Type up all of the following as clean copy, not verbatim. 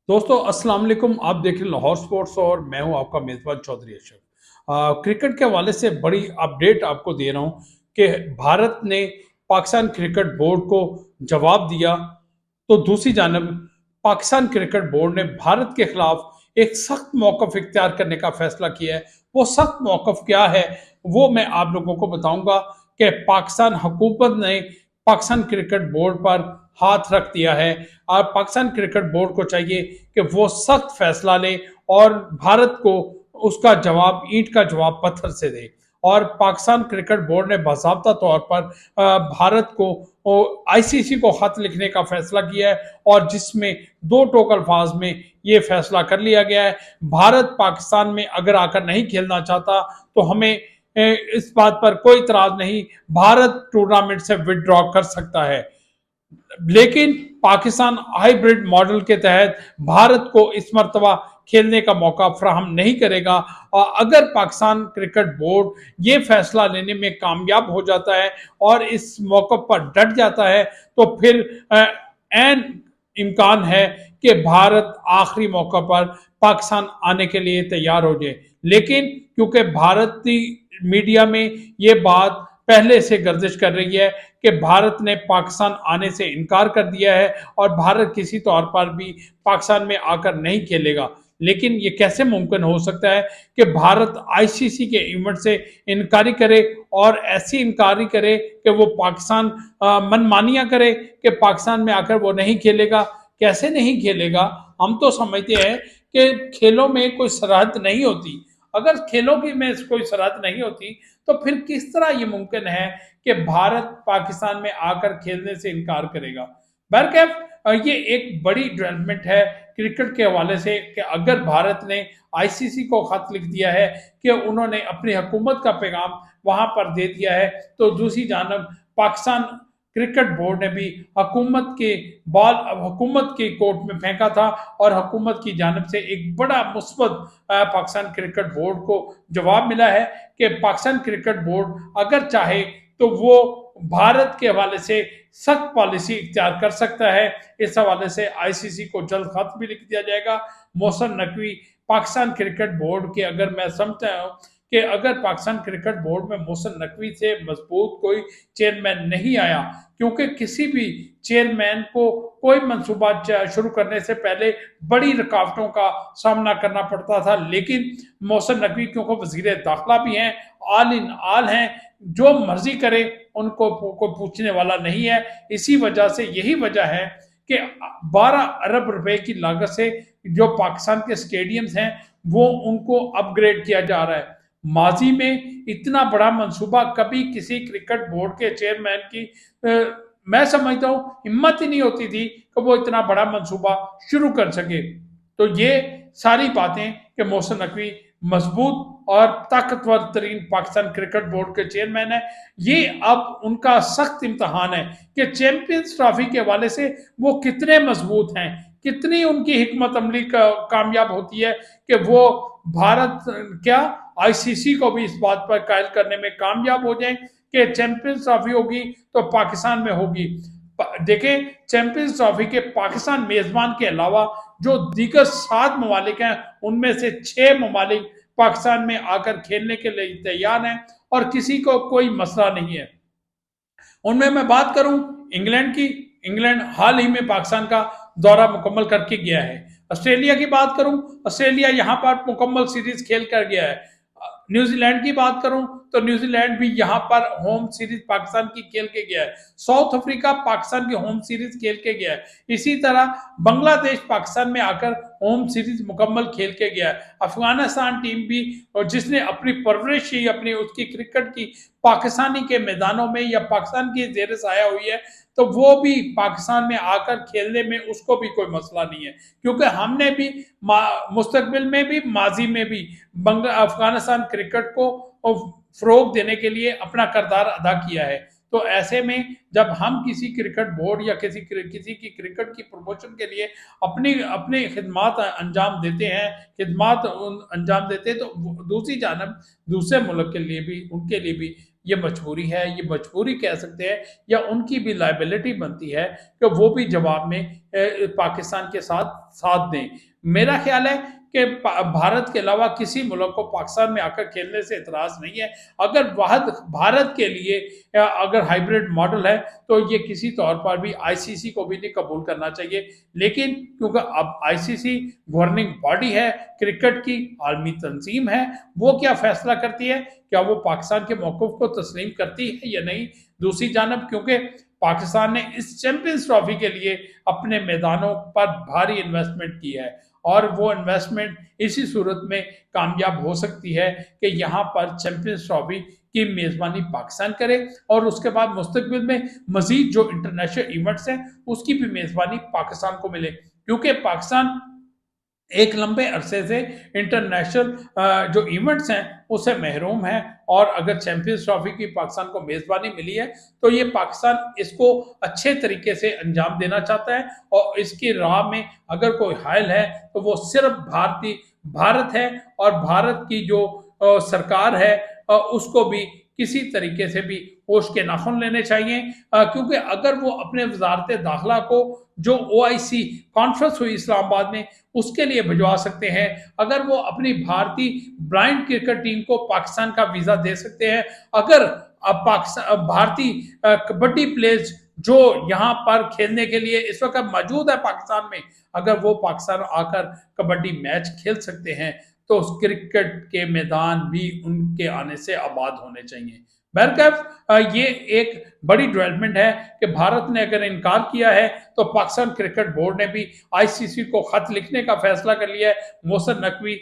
दोस्तों अस्सलाम वालेकुम। आप देख रहे हैं लाहौर स्पोर्ट्स और मैं हूं आपका मेज़बान चौधरी अशरफ। क्रिकेट के हवाले से बड़ी अपडेट आपको दे रहा हूं कि भारत ने पाकिस्तान क्रिकेट बोर्ड को जवाब दिया। तो दूसरी जानब पाकिस्तान क्रिकेट बोर्ड ने भारत के खिलाफ एक सख्त मौक़िफ़ इख्तियार करने का फैसला किया है। वो सख्त मौक़िफ़ क्या है वो मैं आप लोगों को बताऊंगा कि पाकिस्तान हुकूमत ने पाकिस्तान क्रिकेट बोर्ड पर हाथ रख दिया है और पाकिस्तान क्रिकेट बोर्ड को चाहिए कि वो सख्त फैसला ले और भारत को उसका जवाब ईंट का जवाब पत्थर से दे। और पाकिस्तान क्रिकेट बोर्ड ने बाज़ाब्ता तौर पर भारत को आईसीसी को खत लिखने का फैसला किया है और जिसमें दो टोक अल्फाज में ये फैसला कर लिया गया है। भारत पाकिस्तान में अगर आकर नहीं खेलना चाहता तो हमें इस बात पर कोई इतराज नहीं, भारत टूर्नामेंट से विड्रॉ कर सकता है। लेकिन पाकिस्तान हाइब्रिड मॉडल के तहत भारत को इस मर्तबा खेलने का मौका फ्राहम नहीं करेगा। और अगर पाकिस्तान क्रिकेट बोर्ड ये फैसला लेने में कामयाब हो जाता है और इस मौके पर डट जाता है तो फिर एन इम्कान है कि भारत आखिरी मौके पर पाकिस्तान आने के लिए तैयार हो जाए। लेकिन क्योंकि भारतीय मीडिया में ये बात पहले से गर्दिश कर रही है कि भारत ने पाकिस्तान आने से इनकार कर दिया है और भारत किसी तौर पर भी पाकिस्तान में आकर नहीं खेलेगा। लेकिन ये कैसे मुमकिन हो सकता है कि भारत आईसीसी के इवेंट से इनकारी करे और ऐसी इनकारी करे कि वो पाकिस्तान मनमानियां करे कि पाकिस्तान में आकर वो नहीं खेलेगा। कैसे नहीं खेलेगा? हम तो समझते हैं कि खेलों में कोई सरहद नहीं होती। अगर खेलों की में कोई सरहद नहीं होती तो फिर किस तरह ये मुमकिन है कि भारत पाकिस्तान में आकर खेलने से इनकार करेगा। बहरकैफ ये एक बड़ी डेवलपमेंट है क्रिकेट के हवाले से कि अगर भारत ने आईसीसी को खत लिख दिया है कि उन्होंने अपनी हुकूमत का पैगाम वहां पर दे दिया है, तो दूसरी जानब पाकिस्तान क्रिकेट बोर्ड ने भी हुकूमत के बॉल हुकूमत के कोर्ट में फेंका था और हुकूमत की जानब से एक बड़ा मुस्बत पाकिस्तान क्रिकेट बोर्ड को जवाब मिला है कि पाकिस्तान क्रिकेट बोर्ड अगर चाहे तो वो भारत के हवाले से सख्त पॉलिसी इख्तियार कर सकता है। इस हवाले से आईसीसी को जल्द खत भी लिख दिया जाएगा। मोहसिन नकवी पाकिस्तान क्रिकेट बोर्ड के अगर मैं समझता हूँ कि अगर पाकिस्तान क्रिकेट बोर्ड में मोहसिन नकवी से मजबूत कोई चेयरमैन नहीं आया, क्योंकि किसी भी चेयरमैन को कोई मंसूबा शुरू करने से पहले बड़ी रुकावटों का सामना करना पड़ता था। लेकिन मोहसिन नकवी क्योंकि वजीर दाखिला भी हैं, ऑल इन ऑल हैं, जो मर्जी करे उनको कोई पूछने वाला नहीं है। इसी वजह से यही वजह है कि 12 अरब रुपए की लागत से जो पाकिस्तान के स्टेडियम्स हैं वो उनको अपग्रेड किया जा रहा है। माजी में इतना बड़ा मंसूबा कभी किसी क्रिकेट बोर्ड के चेयरमैन की मैं समझता हूँ हिम्मत ही नहीं होती थी कि वो इतना बड़ा मंसूबा शुरू कर सके। तो ये सारी बातें कि मोहसिन नकवी मजबूत और ताकतवर तरीन पाकिस्तान क्रिकेट बोर्ड के चेयरमैन है, ये अब उनका सख्त इम्तहान है कि चैंपियंस ट्रॉफी के हवाले से वो कितने मजबूत हैं, कितनी उनकी हिकमत अमली कामयाब होती है कि वो भारत क्या आईसीसी को भी इस बात पर कायल करने में कामयाब हो जाए कि चैंपियंस ट्रॉफी होगी तो पाकिस्तान में होगी। देखें चैंपियंस ट्रॉफी के पाकिस्तान मेजबान के अलावा जो दीगर 7 ममालिक हैं उनमें से 6 ममालिक पाकिस्तान में आकर खेलने के लिए तैयार हैं और किसी को कोई मसला नहीं है। उनमें मैं बात करूं इंग्लैंड की, इंग्लैंड हाल ही में पाकिस्तान का दौरा मुकम्मल करके गया है। ऑस्ट्रेलिया की बात करूं, ऑस्ट्रेलिया यहां पर मुकम्मल सीरीज खेल कर गया है। न्यूजीलैंड की बात करूं तो न्यूजीलैंड भी यहां पर होम सीरीज पाकिस्तान की खेल के गया है। साउथ अफ्रीका पाकिस्तान की होम सीरीज खेल के गया है। इसी तरह बांग्लादेश पाकिस्तान में आकर होम सीरीज मुकम्मल खेल के गया है। अफगानिस्तान टीम भी और जिसने अपनी परवरिश ही अपनी उसकी क्रिकेट की पाकिस्तानी के मैदानों में या पाकिस्तान की जेर साया हुई है, तो वो भी पाकिस्तान में आकर खेलने में उसको भी कोई मसला नहीं है, क्योंकि हमने भी मुस्तकबिल में भी माजी में भी अफगानिस्तान क्रिकेट को फरोग देने के लिए अपना किरदार अदा किया है। तो ऐसे में जब हम किसी क्रिकेट बोर्ड या किसी की क्रिकेट की प्रमोशन के लिए अपनी अपनी खिदमात अंजाम देते हैं, खिदमात अंजाम देते हैं, तो दूसरी जानब दूसरे मुल्क के लिए भी उनके लिए भी یہ مجبوری ہے، یہ مجبوری کہہ سکتے ہیں، یا ان کی بھی لائبلٹی بنتی ہے کہ وہ بھی جواب میں پاکستان کے ساتھ ساتھ دیں۔ میرا خیال ہے کہ بھارت کے علاوہ کسی ملک کو پاکستان میں آ کر کھیلنے سے اعتراض نہیں ہے۔ اگر بھارت کے لیے اگر ہائیبرڈ ماڈل ہے تو یہ کسی طور پر بھی آئی سی سی کو بھی نہیں قبول کرنا چاہیے، لیکن کیونکہ اب آئی سی سی گورننگ باڈی ہے، کرکٹ کی عالمی تنظیم ہے، وہ کیا فیصلہ کرتی ہے، کیا وہ پاکستان کے موقف کو تسلیم کرتی ہے یا نہیں؟ دوسری جانب کیونکہ پاکستان نے اس چیمپئنز ٹرافی کے لیے اپنے میدانوں پر بھاری انویسٹمنٹ کی ہے، اور وہ انویسٹمنٹ اسی صورت میں کامیاب ہو سکتی ہے کہ یہاں پر چیمپئنز ٹرافی کی میزبانی پاکستان کرے، اور اس کے بعد مستقبل میں مزید جو انٹرنیشنل ایونٹس ہیں اس کی بھی میزبانی پاکستان کو ملے، کیونکہ پاکستان ایک لمبے عرصے سے انٹرنیشنل جو ایونٹس ہیں اس سے محروم ہے، اور اگر چیمپئنز ٹرافی کی پاکستان کو میزبانی ملی ہے تو یہ پاکستان اس کو اچھے طریقے سے انجام دینا چاہتا ہے، اور اس کی راہ میں اگر کوئی حائل ہے تو وہ صرف بھارت ہے، اور بھارت کی جو سرکار ہے اس کو بھی کسی طریقے سے بھی ہوش کے ناخن لینے چاہیے، کیونکہ اگر وہ اپنے وزارت داخلہ کو جو او آئی سی کانفرنس ہوئی اسلام آباد میں اس کے لیے بھجوا سکتے ہیں، اگر وہ اپنی بھارتی بلائنڈ کرکٹ ٹیم کو پاکستان کا ویزا دے سکتے ہیں، اگر بھارتی کبڈی پلیئرز جو یہاں پر کھیلنے کے لیے اس وقت موجود ہے پاکستان میں، اگر وہ پاکستان آ کر کبڈی میچ کھیل سکتے ہیں تو اس کرکٹ کے میدان بھی ان کے آنے سے آباد ہونے چاہیے۔ بہرکیف یہ ایک بڑی ڈیولپمنٹ ہے کہ بھارت نے اگر انکار کیا ہے تو پاکستان کرکٹ بورڈ نے بھی آئی سی سی کو خط لکھنے کا فیصلہ کر لیا ہے۔ محسن نقوی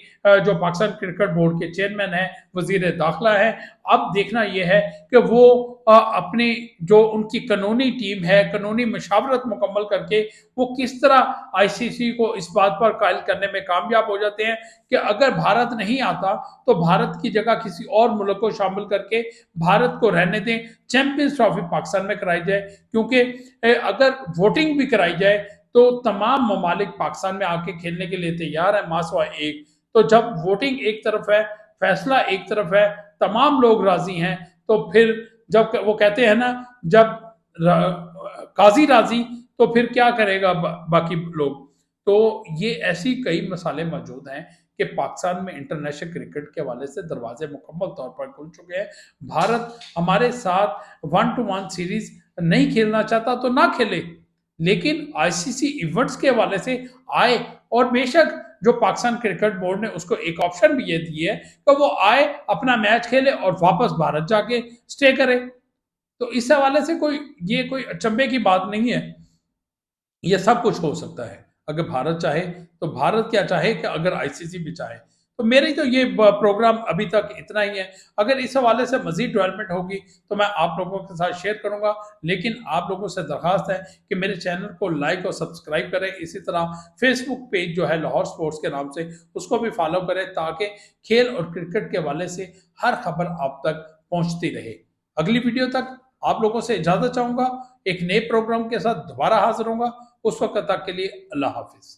جو پاکستان کرکٹ بورڈ کے چیئرمین ہیں، وزیر داخلہ ہے، اب دیکھنا یہ ہے کہ وہ اپنی جو ان کی قانونی ٹیم ہے، قانونی مشاورت مکمل کر کے وہ کس طرح آئی سی سی کو اس بات پر قائل کرنے میں کامیاب ہو جاتے ہیں کہ اگر بھارت نہیں آتا تو بھارت کی جگہ کسی اور ملک کو شامل کر کے بھارت کو رہنے دیں، چیمپئنز ٹرافی پاکستان میں کرائی جائے، کیونکہ اگر ووٹنگ بھی کرائی جائے تو تمام ممالک پاکستان میں آ کے کھیلنے کے لیے تیار ہے ماسوا ایک، تو جب ووٹنگ ایک طرف ہے، فیصلہ ایک طرف ہے، تمام لوگ راضی ہیں، تو پھر جب وہ کہتے ہیں نا جب قاضی راضی تو پھر کیا کرے گا باقی لوگ؟ تو یہ ایسی کئی مسائلیں موجود ہیں کہ پاکستان میں انٹرنیشنل کرکٹ کے حوالے سے دروازے مکمل طور پر کھل چکے ہیں۔ بھارت ہمارے ساتھ 1-1 سیریز نہیں کھیلنا چاہتا تو نہ کھیلے، لیکن آئی سی سی ایونٹس کے حوالے سے آئے، اور بے شک جو پاکستان کرکٹ بورڈ نے اس کو ایک آپشن بھی یہ دی ہے کہ وہ آئے، اپنا میچ کھیلے اور واپس بھارت جا کے سٹے کرے، تو اس حوالے سے یہ کوئی اچنبے کی بات نہیں ہے، یہ سب کچھ ہو سکتا ہے اگر بھارت چاہے، تو بھارت کیا چاہے کہ اگر آئی سی سی بھی چاہے۔ تو میری تو یہ پروگرام ابھی تک اتنا ہی ہے، اگر اس حوالے سے مزید ڈیولپمنٹ ہوگی تو میں آپ لوگوں کے ساتھ شیئر کروں گا، لیکن آپ لوگوں سے درخواست ہے کہ میرے چینل کو لائک اور سبسکرائب کریں، اسی طرح فیس بک پیج جو ہے لاہور سپورٹس کے نام سے اس کو بھی فالو کریں، تاکہ کھیل اور کرکٹ کے حوالے سے ہر خبر آپ تک پہنچتی رہے۔ اگلی ویڈیو تک آپ لوگوں سے اجازت چاہوں گا، ایک نئے پروگرام کے ساتھ دوبارہ حاضر ہوں گا، اس وقت تک کے لیے اللہ حافظ۔